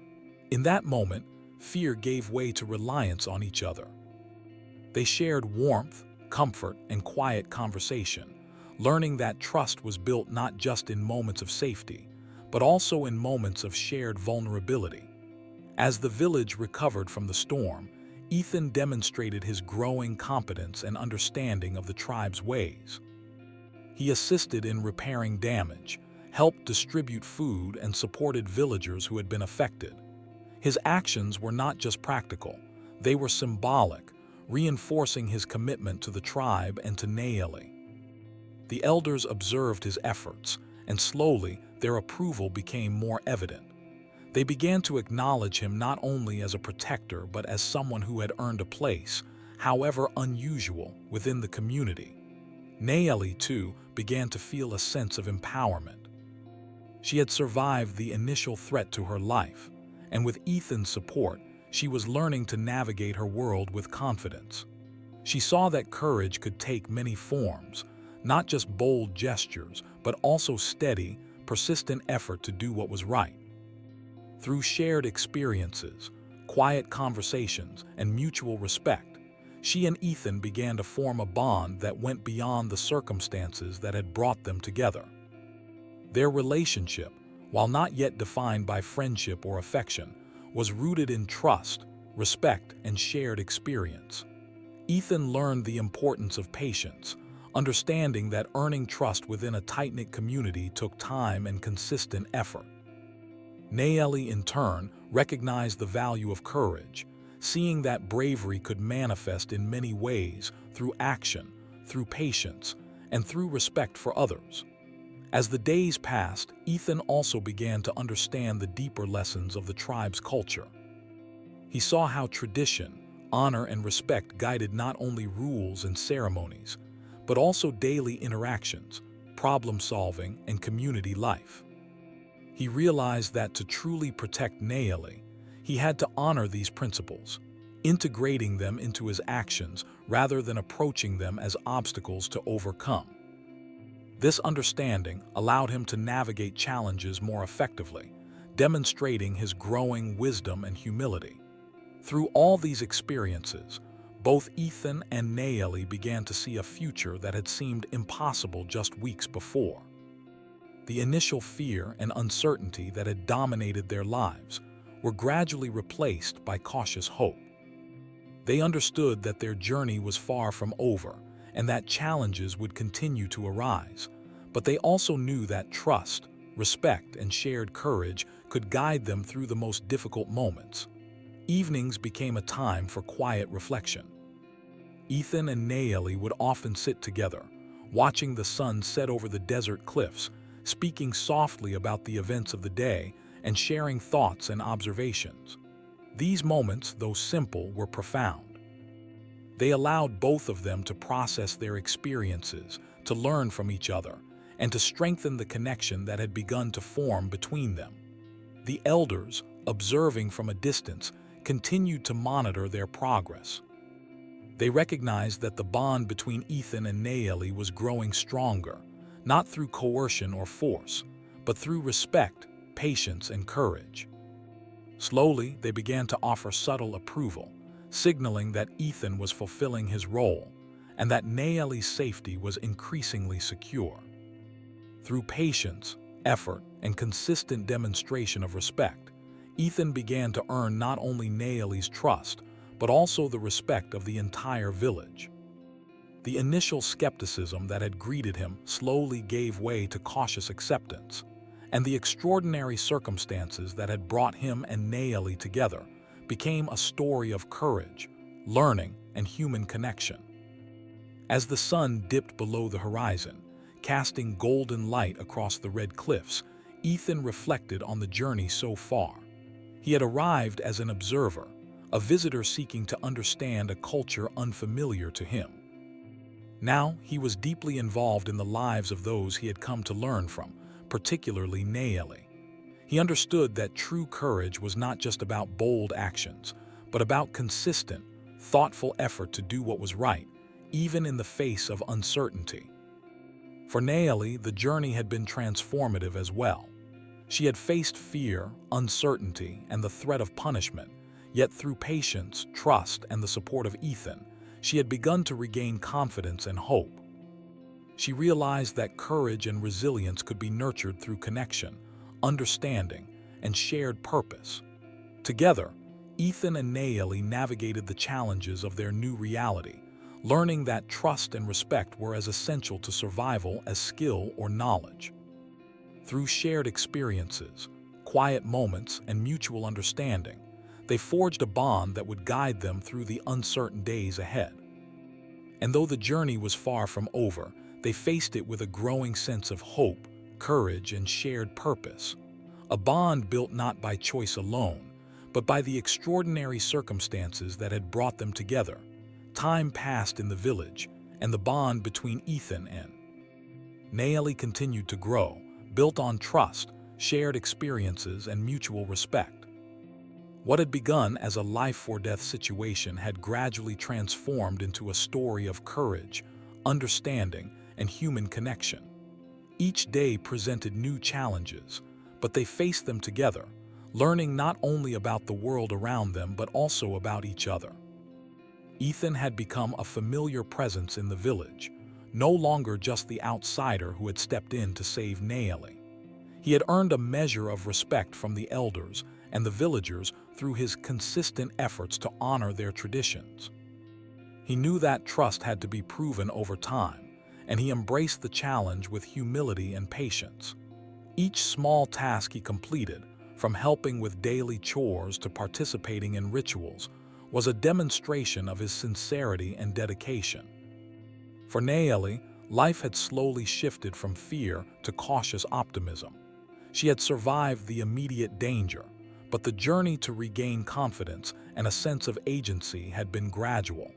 In that moment, fear gave way to reliance on each other. They shared warmth, comfort, and quiet conversation, learning that trust was built not just in moments of safety, but also in moments of shared vulnerability. As the village recovered from the storm, Ethan demonstrated his growing competence and understanding of the tribe's ways. He assisted in repairing damage, helped distribute food, and supported villagers who had been affected. His actions were not just practical, they were symbolic, reinforcing his commitment to the tribe and to Nayeli. The elders observed his efforts, and slowly their approval became more evident. They began to acknowledge him not only as a protector but as someone who had earned a place, however unusual, within the community. Nayeli, too, began to feel a sense of empowerment. She had survived the initial threat to her life, and with Ethan's support, she was learning to navigate her world with confidence. She saw that courage could take many forms, not just bold gestures, but also steady, persistent effort to do what was right. Through shared experiences, quiet conversations, and mutual respect, she and Ethan began to form a bond that went beyond the circumstances that had brought them together. Their relationship, while not yet defined by friendship or affection, was rooted in trust, respect, and shared experience. Ethan learned the importance of patience, understanding that earning trust within a tight-knit community took time and consistent effort. Nayeli, in turn, recognized the value of courage, seeing that bravery could manifest in many ways through action, through patience, and through respect for others. As the days passed, Ethan also began to understand the deeper lessons of the tribe's culture. He saw how tradition, honor, and respect guided not only rules and ceremonies, but also daily interactions, problem-solving, and community life. He realized that to truly protect Nayeli, he had to honor these principles, integrating them into his actions rather than approaching them as obstacles to overcome. This understanding allowed him to navigate challenges more effectively, demonstrating his growing wisdom and humility. Through all these experiences, both Ethan and Nayeli began to see a future that had seemed impossible just weeks before. The initial fear and uncertainty that had dominated their lives were gradually replaced by cautious hope. They understood that their journey was far from over and that challenges would continue to arise, but they also knew that trust, respect, and shared courage could guide them through the most difficult moments. Evenings became a time for quiet reflection. Ethan and Nayeli would often sit together, watching the sun set over the desert cliffs, speaking softly about the events of the day and sharing thoughts and observations. These moments, though simple, were profound. They allowed both of them to process their experiences, to learn from each other, and to strengthen the connection that had begun to form between them. The elders, observing from a distance, continued to monitor their progress. They recognized that the bond between Ethan and Nayeli was growing stronger, not through coercion or force, but through respect, patience, and courage. Slowly, they began to offer subtle approval, signaling that Ethan was fulfilling his role and that Nayeli's safety was increasingly secure. Through patience, effort, and consistent demonstration of respect, Ethan began to earn not only Nayeli's trust, but also the respect of the entire village. The initial skepticism that had greeted him slowly gave way to cautious acceptance, and the extraordinary circumstances that had brought him and Nayeli together became a story of courage, learning, and human connection. As the sun dipped below the horizon, casting golden light across the red cliffs, Ethan reflected on the journey so far. He had arrived as an observer, a visitor seeking to understand a culture unfamiliar to him. Now he was deeply involved in the lives of those he had come to learn from, particularly Nayeli. He understood that true courage was not just about bold actions, but about consistent, thoughtful effort to do what was right, even in the face of uncertainty. For Nayeli, the journey had been transformative as well. She had faced fear, uncertainty, and the threat of punishment, yet through patience, trust, and the support of Ethan, she had begun to regain confidence and hope. She realized that courage and resilience could be nurtured through connection, understanding, and shared purpose. Together, Ethan and Nayeli navigated the challenges of their new reality, learning that trust and respect were as essential to survival as skill or knowledge. Through shared experiences, quiet moments, and mutual understanding, they forged a bond that would guide them through the uncertain days ahead. And though the journey was far from over, they faced it with a growing sense of hope, courage, and shared purpose. A bond built not by choice alone, but by the extraordinary circumstances that had brought them together. Time passed in the village, and the bond between Ethan and Nayeli continued to grow, built on trust, shared experiences, and mutual respect. What had begun as a life-or-death situation had gradually transformed into a story of courage, understanding, and human connection. Each day presented new challenges, but they faced them together, learning not only about the world around them but also about each other. Ethan had become a familiar presence in the village, no longer just the outsider who had stepped in to save Nayeli. He had earned a measure of respect from the elders and the villagers through his consistent efforts to honor their traditions. He knew that trust had to be proven over time, and he embraced the challenge with humility and patience. Each small task he completed, from helping with daily chores to participating in rituals, was a demonstration of his sincerity and dedication. For Nayeli, life had slowly shifted from fear to cautious optimism. She had survived the immediate danger, but the journey to regain confidence and a sense of agency had been gradual.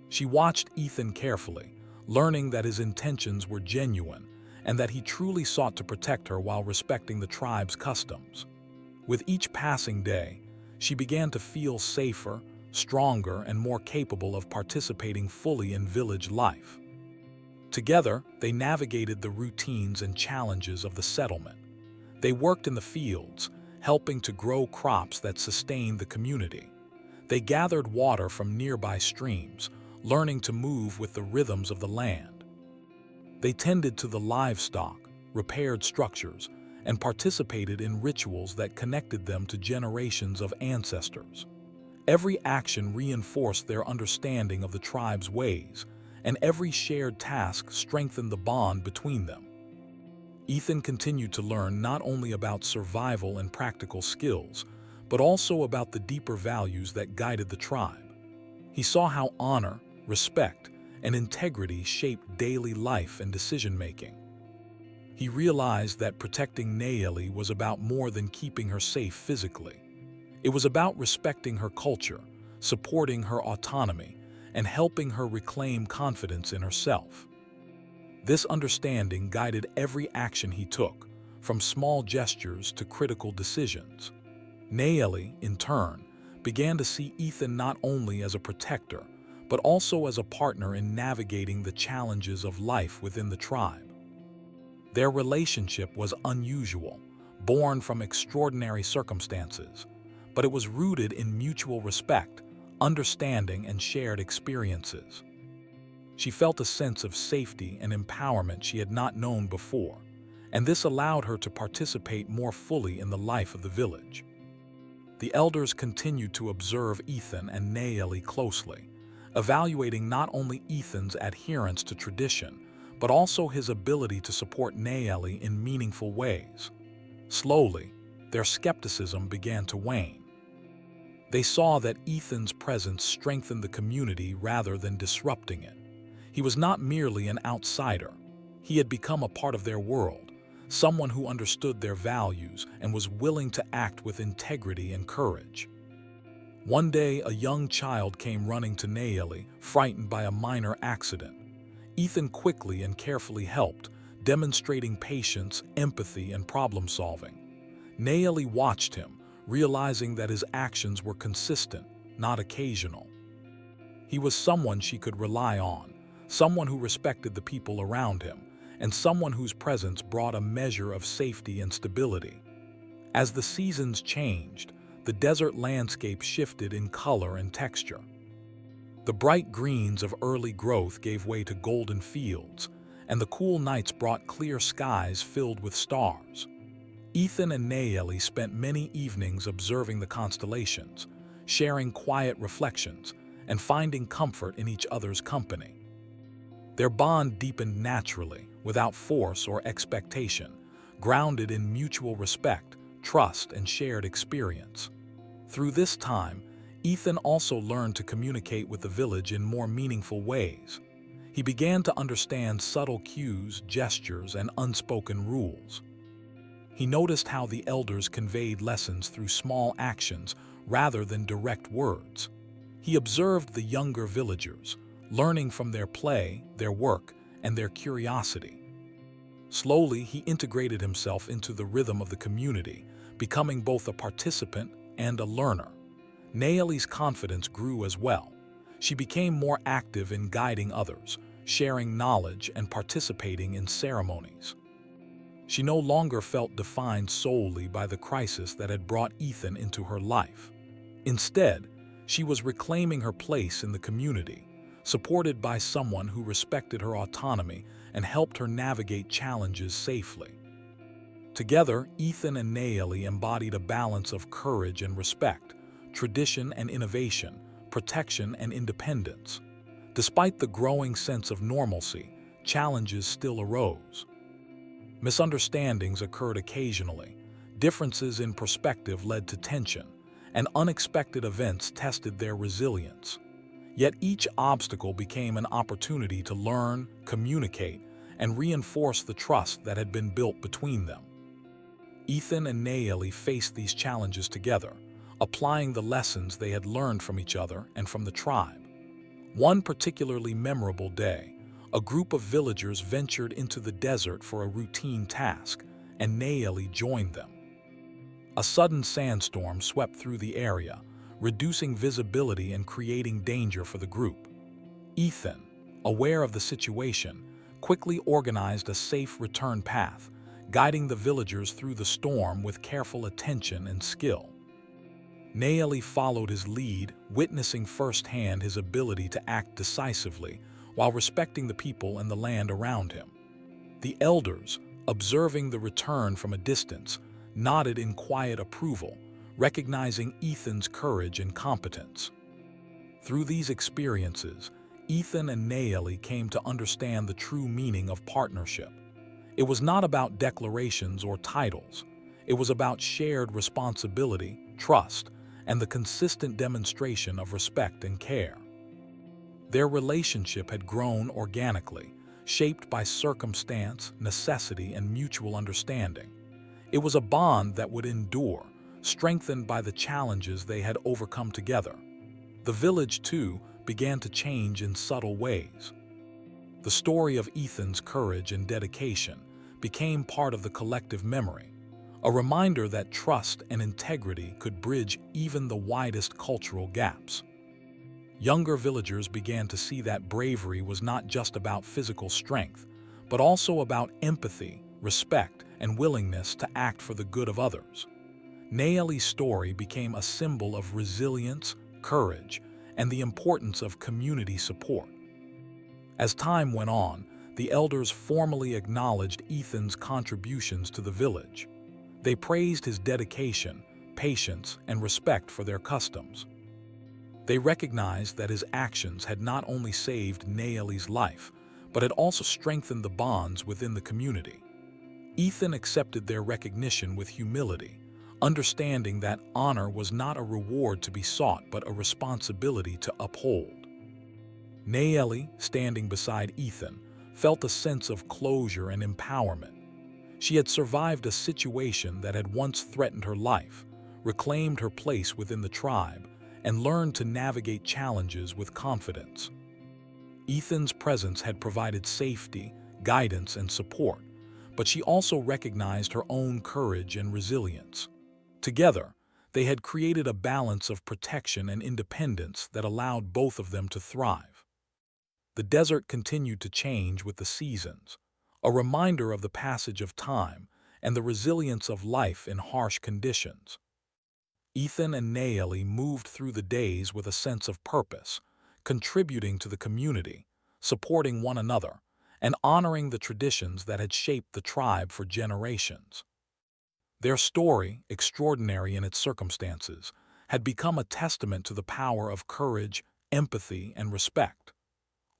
She watched Ethan carefully, learning that his intentions were genuine and that he truly sought to protect her while respecting the tribe's customs. With each passing day, she began to feel safer, stronger, and more capable of participating fully in village life. Together, they navigated the routines and challenges of the settlement. They worked in the fields, helping to grow crops that sustained the community. They gathered water from nearby streams, learning to move with the rhythms of the land. They tended to the livestock, repaired structures, and participated in rituals that connected them to generations of ancestors. Every action reinforced their understanding of the tribe's ways, and every shared task strengthened the bond between them. Ethan continued to learn not only about survival and practical skills, but also about the deeper values that guided the tribe. He saw how honor, respect, and integrity shaped daily life and decision-making. He realized that protecting Nayeli was about more than keeping her safe physically. It was about respecting her culture, supporting her autonomy, and helping her reclaim confidence in herself. This understanding guided every action he took, from small gestures to critical decisions. Nayeli, in turn, began to see Ethan not only as a protector, but also as a partner in navigating the challenges of life within the tribe. Their relationship was unusual, born from extraordinary circumstances, but it was rooted in mutual respect, understanding, and shared experiences. She felt a sense of safety and empowerment she had not known before, and this allowed her to participate more fully in the life of the village. The elders continued to observe Ethan and Nayeli closely, evaluating not only Ethan's adherence to tradition, but also his ability to support Nayeli in meaningful ways. Slowly, their skepticism began to wane. They saw that Ethan's presence strengthened the community rather than disrupting it. He was not merely an outsider. He had become a part of their world, someone who understood their values and was willing to act with integrity and courage. One day, a young child came running to Nayeli, frightened by a minor accident. Ethan quickly and carefully helped, demonstrating patience, empathy, and problem-solving. Nayeli watched him, realizing that his actions were consistent, not occasional. He was someone she could rely on, someone who respected the people around him, and someone whose presence brought a measure of safety and stability. As the seasons changed, the desert landscape shifted in color and texture. The bright greens of early growth gave way to golden fields, and the cool nights brought clear skies filled with stars. Ethan and Nayeli spent many evenings observing the constellations, sharing quiet reflections, and finding comfort in each other's company. Their bond deepened naturally, without force or expectation, grounded in mutual respect, trust, and shared experience. Through this time, Ethan also learned to communicate with the village in more meaningful ways. He began to understand subtle cues, gestures, and unspoken rules. He noticed how the elders conveyed lessons through small actions rather than direct words. He observed the younger villagers, learning from their play, their work, and their curiosity. Slowly, he integrated himself into the rhythm of the community, becoming both a participant and a learner. Nayeli's confidence grew as well. She became more active in guiding others, sharing knowledge and participating in ceremonies. She no longer felt defined solely by the crisis that had brought Ethan into her life. Instead, she was reclaiming her place in the community, supported by someone who respected her autonomy and helped her navigate challenges safely. Together, Ethan and Nayeli embodied a balance of courage and respect, tradition and innovation, protection and independence. Despite the growing sense of normalcy, challenges still arose. Misunderstandings occurred occasionally, differences in perspective led to tension, and unexpected events tested their resilience. Yet each obstacle became an opportunity to learn, communicate, and reinforce the trust that had been built between them. Ethan and Nayeli faced these challenges together, applying the lessons they had learned from each other and from the tribe. One particularly memorable day, a group of villagers ventured into the desert for a routine task, and Nayeli joined them. A sudden sandstorm swept through the area, reducing visibility and creating danger for the group. Ethan, aware of the situation, quickly organized a safe return path, guiding the villagers through the storm with careful attention and skill. Nayeli followed his lead, witnessing firsthand his ability to act decisively while respecting the people and the land around him. The elders, observing the return from a distance, nodded in quiet approval, recognizing Ethan's courage and competence. Through these experiences, Ethan and Nayeli came to understand the true meaning of partnership. It was not about declarations or titles. It was about shared responsibility, trust, and the consistent demonstration of respect and care. Their relationship had grown organically, shaped by circumstance, necessity, and mutual understanding. It was a bond that would endure, strengthened by the challenges they had overcome together. The village, too, began to change in subtle ways. The story of Ethan's courage and dedication became part of the collective memory, a reminder that trust and integrity could bridge even the widest cultural gaps. Younger villagers began to see that bravery was not just about physical strength, but also about empathy, respect, and willingness to act for the good of others. Nayeli's story became a symbol of resilience, courage, and the importance of community support. As time went on, the elders formally acknowledged Ethan's contributions to the village. They praised his dedication, patience, and respect for their customs. They recognized that his actions had not only saved Nayeli's life, but had also strengthened the bonds within the community. Ethan accepted their recognition with humility, understanding that honor was not a reward to be sought but a responsibility to uphold. Nayeli, standing beside Ethan, felt a sense of closure and empowerment. She had survived a situation that had once threatened her life, reclaimed her place within the tribe, and learned to navigate challenges with confidence. Ethan's presence had provided safety, guidance, and support, but she also recognized her own courage and resilience. Together, they had created a balance of protection and independence that allowed both of them to thrive. The desert continued to change with the seasons, a reminder of the passage of time and the resilience of life in harsh conditions. Ethan and Nayeli moved through the days with a sense of purpose, contributing to the community, supporting one another, and honoring the traditions that had shaped the tribe for generations. Their story, extraordinary in its circumstances, had become a testament to the power of courage, empathy, and respect.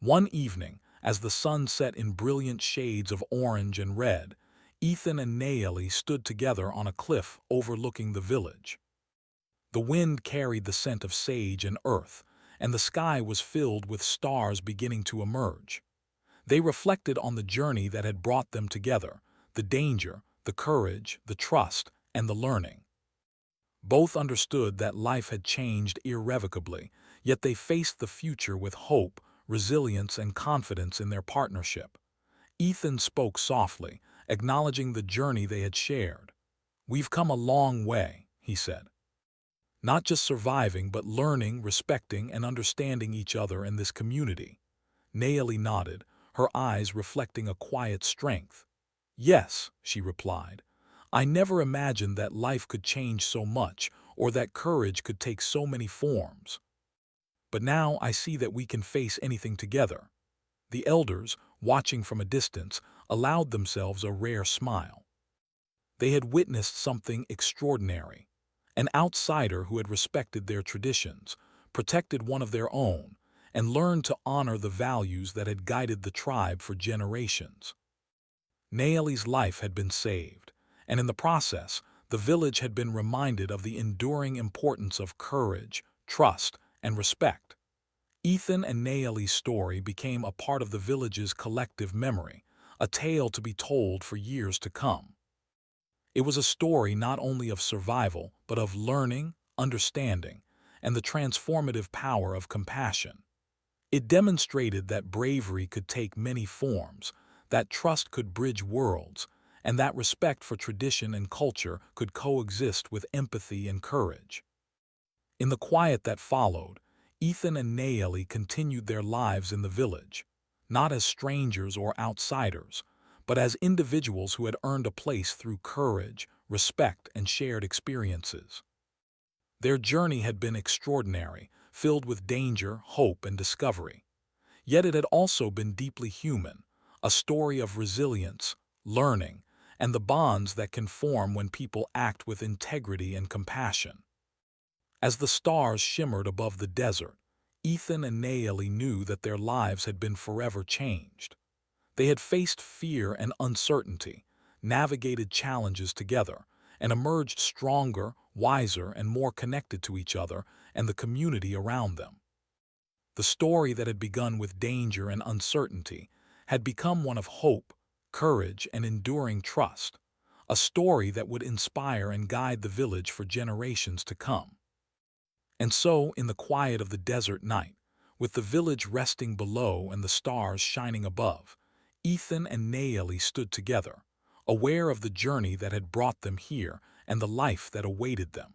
One evening, as the sun set in brilliant shades of orange and red, Ethan and Nayeli stood together on a cliff overlooking the village. The wind carried the scent of sage and earth, and the sky was filled with stars beginning to emerge. They reflected on the journey that had brought them together, the danger, the courage, the trust, and the learning. Both understood that life had changed irrevocably, yet they faced the future with hope, resilience, and confidence in their partnership. Ethan spoke softly, acknowledging the journey they had shared. "We've come a long way," he said. "Not just surviving, but learning, respecting, and understanding each other in this community." Nayeli nodded, her eyes reflecting a quiet strength. "Yes," she replied. "I never imagined that life could change so much, or that courage could take so many forms. But now I see that we can face anything together." The elders, watching from a distance, allowed themselves a rare smile. They had witnessed something extraordinary. An outsider who had respected their traditions, protected one of their own, and learned to honor the values that had guided the tribe for generations. Nayeli's life had been saved, and in the process, the village had been reminded of the enduring importance of courage, trust, and respect. Ethan and Nayeli's story became a part of the village's collective memory, a tale to be told for years to come. It was a story not only of survival, but of learning, understanding, and the transformative power of compassion. It demonstrated that bravery could take many forms, that trust could bridge worlds, and that respect for tradition and culture could coexist with empathy and courage. In the quiet that followed, Ethan and Nayeli continued their lives in the village, not as strangers or outsiders, but as individuals who had earned a place through courage, respect, and shared experiences. Their journey had been extraordinary, filled with danger, hope, and discovery. Yet it had also been deeply human, a story of resilience, learning, and the bonds that can form when people act with integrity and compassion. As the stars shimmered above the desert, Ethan and Naeli knew that their lives had been forever changed. They had faced fear and uncertainty, navigated challenges together, and emerged stronger, wiser, and more connected to each other and the community around them. The story that had begun with danger and uncertainty had become one of hope, courage, and enduring trust, a story that would inspire and guide the village for generations to come. And so, in the quiet of the desert night, with the village resting below and the stars shining above, Ethan and Naeli stood together, aware of the journey that had brought them here and the life that awaited them.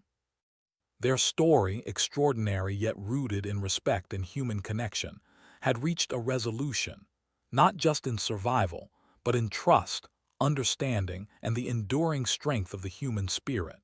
Their story, extraordinary yet rooted in respect and human connection, had reached a resolution, not just in survival, but in trust, understanding, and the enduring strength of the human spirit.